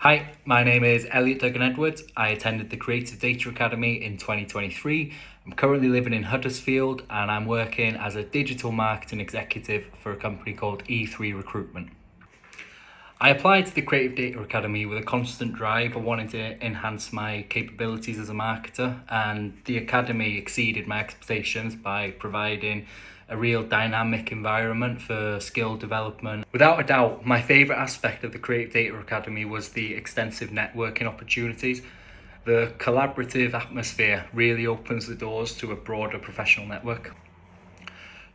Hi, my name is Elliott Duggan-Edwards. I attended the Creative Data Academy in 2023. I'm currently living in Huddersfield and I'm working as a digital marketing executive for a company called E3 Recruitment. I applied to the Creative Data Academy with a constant drive of wanting to enhance my capabilities as a marketer, and the Academy exceeded my expectations by providing a real dynamic environment for skill development. Without a doubt, my favourite aspect of the Creative Data Academy was the extensive networking opportunities. The collaborative atmosphere really opens the doors to a broader professional network.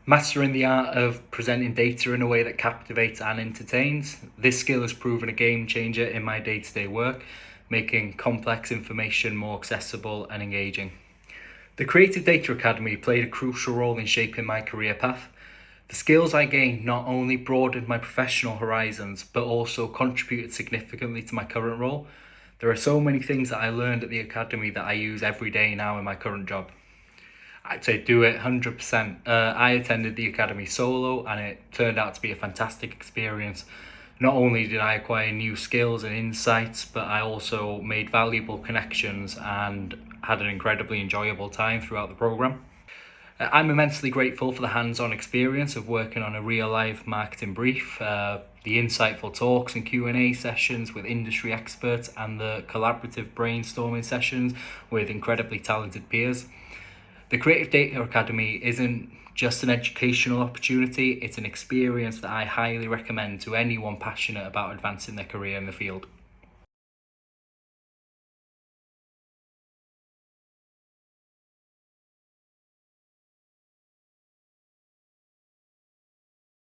Mastering the art of presenting data in a way that captivates and entertains. This skill has proven a game changer in my day-to-day work, making complex information more accessible and engaging. The Creative Data Academy played a crucial role in shaping my career path. The skills I gained not only broadened my professional horizons, but also contributed significantly to my current role. There are so many things that I learned at the Academy that I use every day now in my current job. I'd say do it 100%. I attended the Academy solo and it turned out to be a fantastic experience. Not only did I acquire new skills and insights, but I also made valuable connections and had an incredibly enjoyable time throughout the programme. I'm immensely grateful for the hands-on experience of working on a real-life marketing brief, the insightful talks and Q&A sessions with industry experts, and the collaborative brainstorming sessions with incredibly talented peers. The Creative Data Academy isn't just an educational opportunity, it's an experience that I highly recommend to anyone passionate about advancing their career in the field.